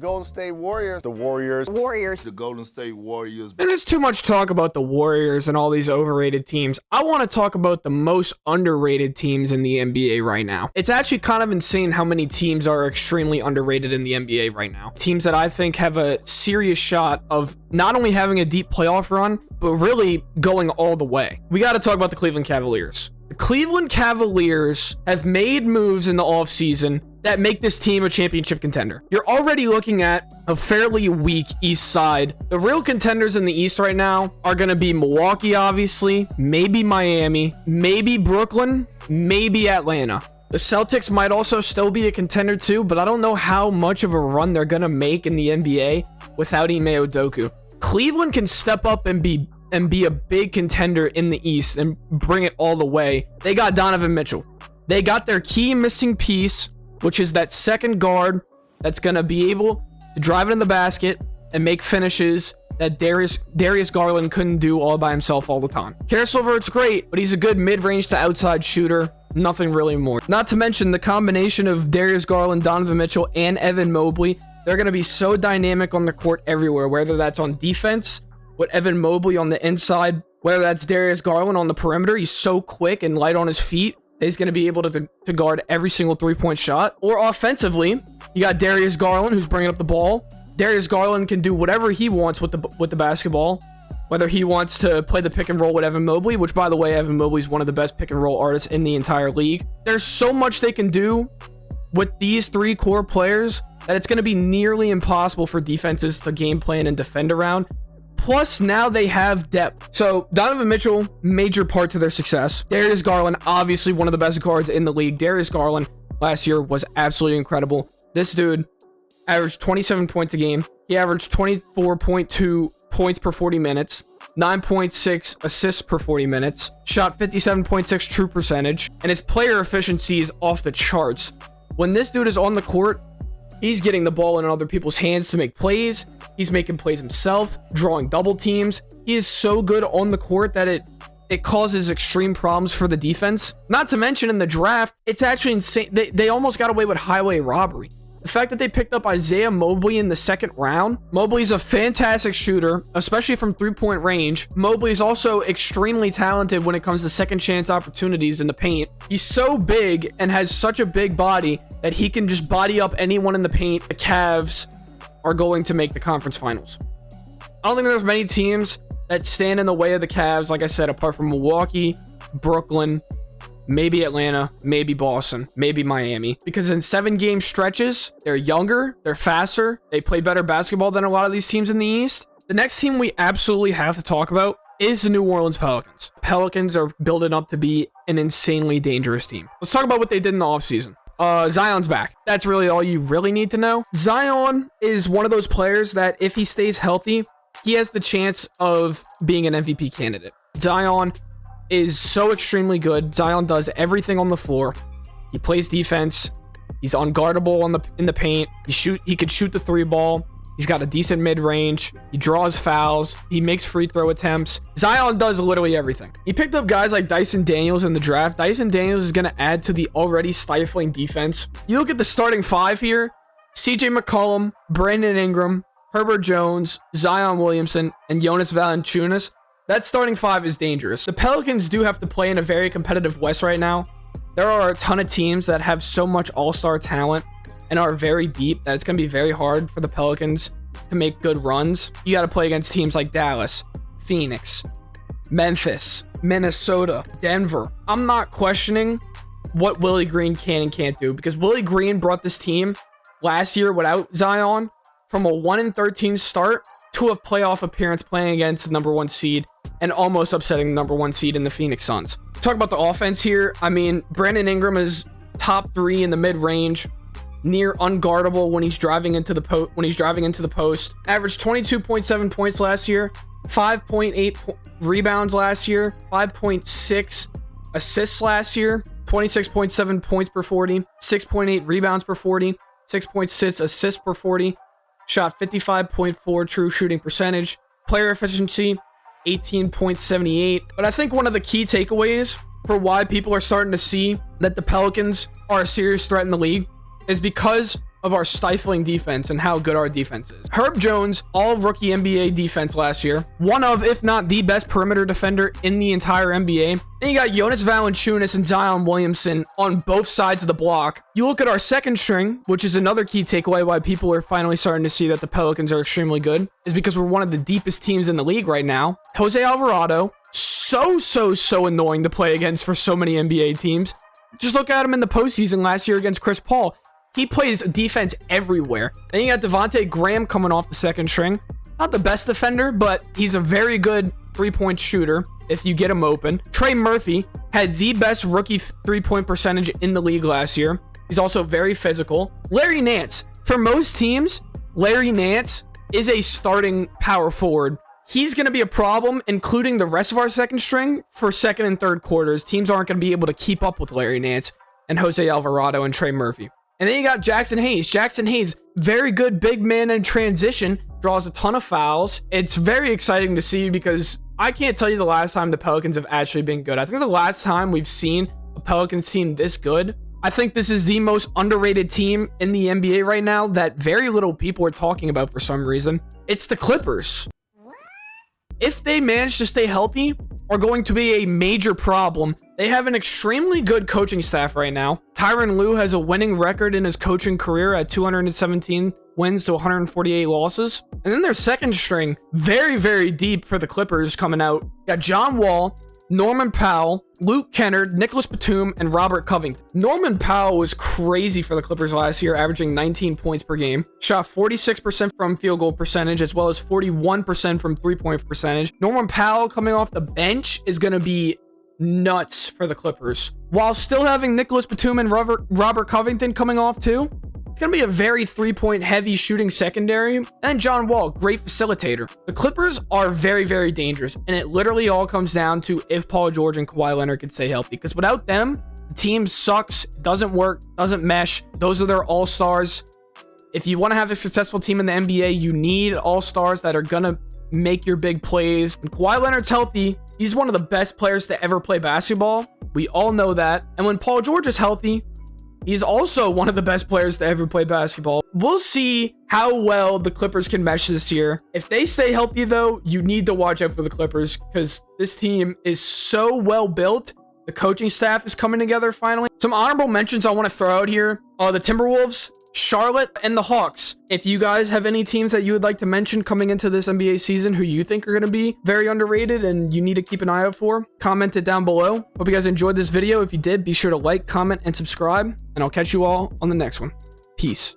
Golden State Warriors. The Warriors. The Golden State Warriors. There's too much talk about the Warriors and all these overrated teams. I want to talk about the most underrated teams in the NBA right now. It's actually kind of insane how many teams are extremely underrated in the NBA right now. Teams that I think have a serious shot of not only having a deep playoff run, but really going all the way. We got to talk about the Cleveland Cavaliers. The Cleveland Cavaliers have made moves in the offseason that make this team a championship contender. You're already looking at a fairly weak East side. The real contenders in the East right now are going to be Milwaukee, obviously, maybe Miami, maybe Brooklyn, maybe Atlanta. The Celtics might also still be a contender too, but I don't know how much of a run they're going to make in the NBA without Ime Udoka. Cleveland can step up and be a big contender in the East and bring it all the way. They got Donovan Mitchell. They got their key missing piece, which is that second guard that's going to be able to drive it in the basket and make finishes that Darius Garland couldn't do all by himself all the time. Karis LeVert's great, but he's a good mid-range to outside shooter. Nothing really more. Not to mention the combination of Darius Garland, Donovan Mitchell, and Evan Mobley. They're going to be so dynamic on the court everywhere, whether that's on defense, with Evan Mobley on the inside, whether that's Darius Garland on the perimeter. He's so quick and light on his feet. He's going to be able to guard every single three-point shot. Or offensively, you got Darius Garland, who's bringing up the ball. Darius Garland can do whatever he wants with the basketball, whether he wants to play the pick and roll with Evan Mobley, which, by the way, Evan Mobley is one of the best pick and roll artists in the entire league. There's so much they can do with these three core players that it's going to be nearly impossible for defenses to game plan and defend around. Plus, now they have depth. So, Donovan Mitchell, major part to their success. Darius Garland, obviously one of the best guards in the league. Darius Garland last year was absolutely incredible. This dude averaged 27 points a game. He averaged 24.2 points per 40 minutes, 9.6 assists per 40 minutes, shot 57.6 true percentage, and his player efficiency is off the charts. When this dude is on the court, he's getting the ball in other people's hands to make plays. He's making plays himself, drawing double teams. He is so good on the court that it causes extreme problems for the defense. Not to mention in the draft, it's actually insane. They almost got away with highway robbery. The fact that they picked up Isaiah Mobley in the second round. Mobley's a fantastic shooter, especially from three-point range. Mobley's also extremely talented when it comes to second chance opportunities in the paint. He's so big and has such a big body that he can just body up anyone in the paint. The Cavs are going to make the conference finals. I don't think there's many teams that stand in the way of the Cavs, like I said, apart from Milwaukee, Brooklyn, maybe Atlanta, maybe Boston, maybe Miami. Because in 7-game stretches, they're younger, they're faster, they play better basketball than a lot of these teams in the East. The next team we absolutely have to talk about is the New Orleans Pelicans. Pelicans are building up to be an insanely dangerous team. Let's talk about what they did in the offseason. Zion's back. That's really all you really need to know. Zion is one of those players that if he stays healthy, he has the chance of being an MVP candidate. Zion is so extremely good. Zion does everything on the floor. He plays defense. He's unguardable in the paint. He could shoot the three ball. He's got a decent mid-range. He draws fouls. He makes free throw attempts. Zion does literally everything. He picked up guys like Dyson Daniels in the draft. Dyson Daniels is going to add to the already stifling defense. You look at the starting five here. CJ McCollum, Brandon Ingram, Herbert Jones, Zion Williamson, and Jonas Valanciunas. That starting five is dangerous. The Pelicans do have to play in a very competitive West right now. There are a ton of teams that have so much all-star talent and are very deep that it's going to be very hard for the Pelicans to make good runs. You got to play against teams like Dallas, Phoenix, Memphis, Minnesota, Denver. I'm not questioning what Willie Green can and can't do, because Willie Green brought this team last year without Zion from a 1-13 start to a playoff appearance playing against the number one seed and almost upsetting the number one seed in the Phoenix Suns. Talk about the offense here. I mean, Brandon Ingram is top 3 in the mid-range, near unguardable when he's driving into the post. Averaged 22.7 points last year, 5.8 rebounds last year, 5.6 assists last year, 26.7 points per 40, 6.8 rebounds per 40, 6.6 assists per 40, shot 55.4 true shooting percentage, player efficiency 18.78. But I think one of the key takeaways for why people are starting to see that the Pelicans are a serious threat in the league is because of our stifling defense and how good our defense is. Herb Jones, all rookie NBA defense last year. One of, if not the best perimeter defender in the entire NBA. Then you got Jonas Valanciunas and Zion Williamson on both sides of the block. You look at our second string, which is another key takeaway why people are finally starting to see that the Pelicans are extremely good, is because we're one of the deepest teams in the league right now. Jose Alvarado, so annoying to play against for so many NBA teams. Just look at him in the postseason last year against Chris Paul. He plays defense everywhere. Then you got Devontae Graham coming off the second string. Not the best defender, but he's a very good three-point shooter if you get him open. Trey Murphy had the best rookie three-point percentage in the league last year. He's also very physical. Larry Nance. For most teams, Larry Nance is a starting power forward. He's going to be a problem, including the rest of our second string for second and third quarters. Teams aren't going to be able to keep up with Larry Nance and Jose Alvarado and Trey Murphy. And then you got Jackson Hayes. Jackson Hayes, very good big man in transition, draws a ton of fouls. It's very exciting to see because I can't tell you the last time the Pelicans have actually been good. I think the last time we've seen a Pelicans team this good, I think this is the most underrated team in the NBA right now that very little people are talking about for some reason. It's the Clippers. If they manage to stay healthy, are going to be a major problem. They have an extremely good coaching staff right now. Tyronn Lue has a winning record in his coaching career at 217 wins to 148 losses. And then their second string, very deep for the Clippers coming out. Got John Wall, Norman Powell, Luke Kennard, Nicholas Batum, and Robert Covington. Norman Powell was crazy for the Clippers last year, averaging 19 points per game. Shot 46% from field goal percentage, as well as 41% from three-point percentage. Norman Powell coming off the bench is going to be nuts for the Clippers. While still having Nicholas Batum and Robert Covington coming off too. It's going to be a very three-point heavy shooting secondary. And John Wall, great facilitator. The Clippers are very dangerous. And it literally all comes down to if Paul George and Kawhi Leonard can stay healthy. Because without them, the team sucks, doesn't work, doesn't mesh. Those are their all-stars. If you want to have a successful team in the NBA, you need all-stars that are going to make your big plays. When Kawhi Leonard's healthy, he's one of the best players to ever play basketball. We all know that. And when Paul George is healthy, he's also one of the best players to ever play basketball. We'll see how well the Clippers can mesh this year. If they stay healthy, though, you need to watch out for the Clippers because this team is so well built. The coaching staff is coming together finally. Some honorable mentions I want to throw out here. The Timberwolves, Charlotte, and the Hawks. If you guys have any teams that you would like to mention coming into this NBA season who you think are going to be very underrated and you need to keep an eye out for, comment it down below. Hope you guys enjoyed this video. If you did, be sure to like, comment, and subscribe, and I'll catch you all on the next one. Peace.